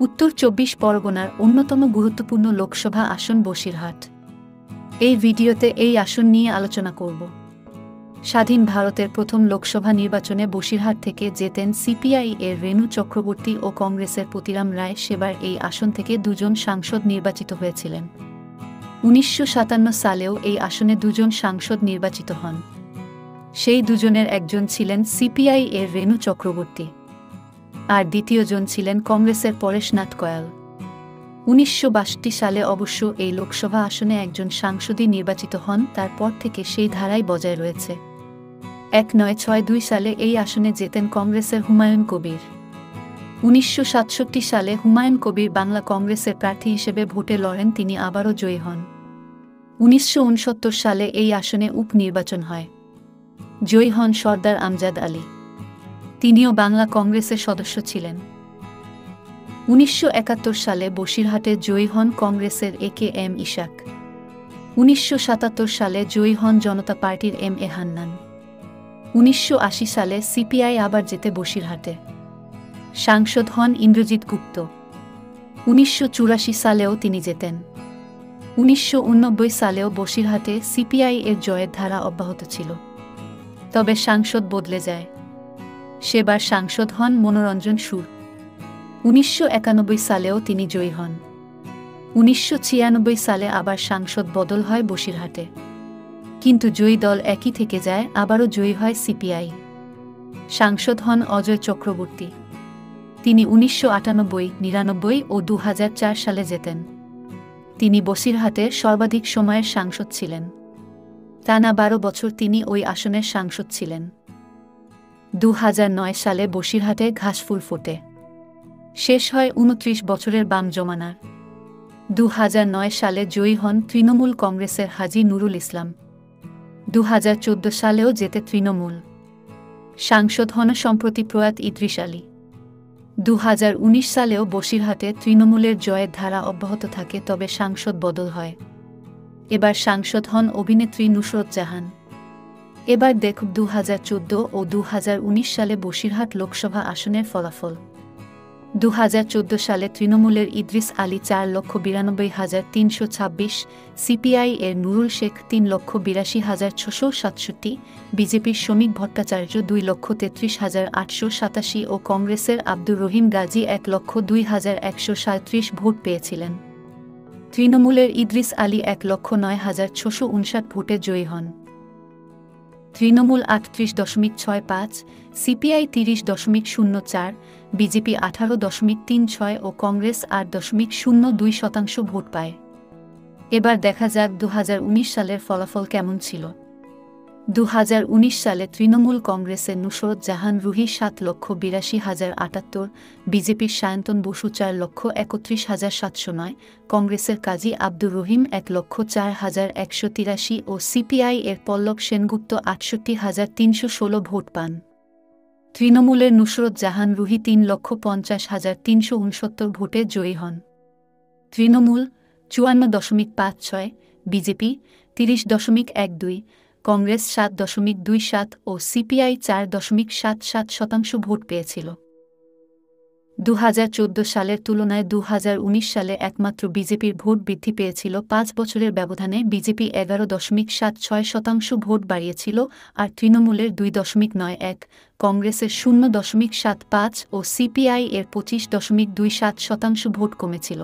উত্তর ২৪ পরগনার অন্যতম গুরুত্বপূর্ণ লোকসভা আসন বসিরহাট। এই ভিডিওতে এই আসন নিয়ে আলোচনা করব। স্বাধীন ভারতের প্রথম লোকসভা নির্বাচনে বসিরহাট থেকে জেতেন সিপিআই এর রেণু চক্রবর্তী ও কংগ্রেসের পতিরাম রায়। সেবার এই আসন থেকে দুজন সাংসদ নির্বাচিত হয়েছিলেন। ১৯৫৭ সালেও এই আসনে দুজন সাংসদ নির্বাচিত হন। সেই দুজনের একজন ছিলেন সিপিআই এর রেণু চক্রবর্তী, আর দ্বিতীয়জন ছিলেন কংগ্রেসের পরেশনাথ কয়াল। ১৯৬২ সালে অবশ্য এই লোকসভা আসনে একজন সাংসদই নির্বাচিত হন। তারপর থেকে সেই ধারাই বজায় রয়েছে। ১৯৬২ সালে এই আসনে জেতেন কংগ্রেসের হুমায়ুন কবির। ১৯৬৭ সালে হুমায়ুন কবির বাংলা কংগ্রেসের প্রার্থী হিসেবে ভোটে লড়েন, তিনি আবারও জয়ী হন। ১৯৬৯ সালে এই আসনে উপনির্বাচন হয়। জয়ী হন সর্দার আমজাদ আলী, তিনিও বাংলা কংগ্রেসের সদস্য ছিলেন। ১৯৭১ সালে বসিরহাটে জয়ী হন কংগ্রেসের এ.কে.এম. ইসাক। ১৯৭৭ সালে জয়ী হন জনতা পার্টির এম.এ. হান্নান। ১৯৮০ সালে সিপিআই আবার জেতে বসিরহাটে। সাংসদ হন ইন্দ্রজিৎ গুপ্ত। ১৯৮৪ সালেও তিনি জেতেন। ১৯৮৯ সালেও বসিরহাটে সিপিআই এর জয়ের ধারা অব্যাহত ছিল, তবে সাংসদ বদলে যায়। সেবার সাংসদ হন মনোরঞ্জন সুর। ১৯৯১ সালেও তিনি জয়ী হন। ১৯৯৬ সালে আবার সাংসদ বদল হয় বসিরহাটে, কিন্তু জয়ী দল একই থেকে যায়, আবারও জয়ী হয় সিপিআই। সাংসদ হন অজয় চক্রবর্তী। তিনি ১৯৯৮, ৯৯ ও ২০০৪ সালে জেতেন। তিনি বসিরহাটের সর্বাধিক সময়ের সাংসদ ছিলেন। টানা ১২ বছর তিনি ওই আসনের সাংসদ ছিলেন। ২০০৯ সালে বসিরহাটে ঘাসফুল ফোটে। শেষ হয় ২৯ বছরের বাম জমানার। ২০০৯ সালে জয়ী হন তৃণমূল কংগ্রেসের হাজী নুরুল ইসলাম। ২০১৪ সালেও জেতে তৃণমূল। সাংসদ হন সম্প্রতি প্রয়াত ইদ্রিস আলী। ২০১৯ সালেও বসিরহাটে তৃণমূলের জয়ের ধারা অব্যাহত থাকে, তবে সাংসদ বদল হয়। এবার সাংসদ হন অভিনেত্রী নুসরত জাহান। এবার দেখব ২০১৪ ও ২০১৯ সালে বসিরহাট লোকসভা আসনের ফলাফল। ২০১৪ সালে তৃণমূলের ইদ্রিস আলী ৪,৯২,৩২৬, সিপিআই এর নুরুল শেখ ৩,৮২,৬৬৭, বিজেপির শ্রমিক ভট্টাচার্য ২,৩৩,৮৮৭ ও কংগ্রেসের আব্দুর রহিম গাজী ১,০২,১৩৭ ভোট পেয়েছিলেন। তৃণমূলের ইদ্রিস আলী ১,০৯,৬৫৯ ভোটে জয়ী হন। তৃণমূল ৩৮.৬৫, সিপিআই ৩০.০৪, বিজেপি ১৮.৩৬ ও কংগ্রেস ৮.০২% ভোট পায়। এবার দেখা যাক ২০১৯ সালের ফলাফল কেমন ছিল। ২০১৯ সালে তৃণমূল কংগ্রেসের নুসরত জাহান রুহি ৭,৮২,০৭৮, বিজেপির সায়ন্তন বসু ৪,৩১,৭০৯, কংগ্রেসের কাজী আব্দুর রহিম ১,০৪,১৮৩ ও সিপিআই এর পল্লব সেনগুপ্ত ৬৮,৩১৬ ভোট পান। তৃণমূলের নুসরত জাহান রুহি ৩,৫০,৩৬৯ ভোটে জয়ী হন। তৃণমূল ৫৪.৫৬, বিজেপি ৩০.১২, কংগ্রেস ৭.২৭ ও সিপিআই ৪.৭৭% ভোট পেয়েছিল। ২০১৪ সালের তুলনায় ২০১৯ সালে একমাত্র বিজেপির ভোট বৃদ্ধি পেয়েছিল। ৫ বছরের ব্যবধানে বিজেপি ১১.৭৬% ভোট বাড়িয়েছিল, আর তৃণমূলের ২.৯১, কংগ্রেসের ০.৭৫ ও সিপিআই এর ২৫.২৭% ভোট কমেছিল।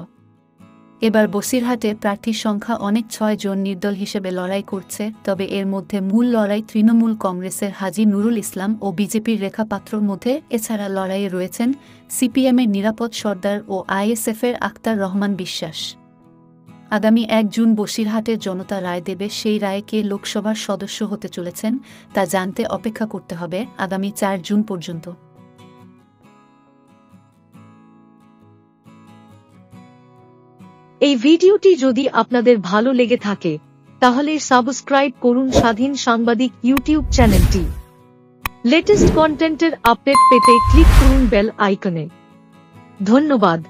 এবার বসিরহাটে প্রার্থীর সংখ্যা অনেক, ৬ জন নির্দল হিসেবে লড়াই করছে, তবে এর মধ্যে মূল লড়াই তৃণমূল কংগ্রেসের হাজী নুরুল ইসলাম ও বিজেপির রেখা পাত্রর মধ্যে। এছাড়া লড়াইয়ে রয়েছেন সিপিএমের নিরাপদ সর্দার ও আইএসএফের আক্তার রহমান বিশ্বাস। আগামী ১ জুন বসিরহাটের জনতা রায় দেবে। সেই রায়ে কে লোকসভার সদস্য হতে চলেছেন তা জানতে অপেক্ষা করতে হবে আগামী ৪ জুন পর্যন্ত। এই ভিডিওটি যদি আপনাদের ভালো লেগে থাকে তাহলে সাবস্ক্রাইব করুন স্বাধীন সাংবাদিক ইউটিউব চ্যানেলটি। লেটেস্ট কন্টেন্টের আপডেট পেতে ক্লিক করুন বেল আইকনে। ধন্যবাদ।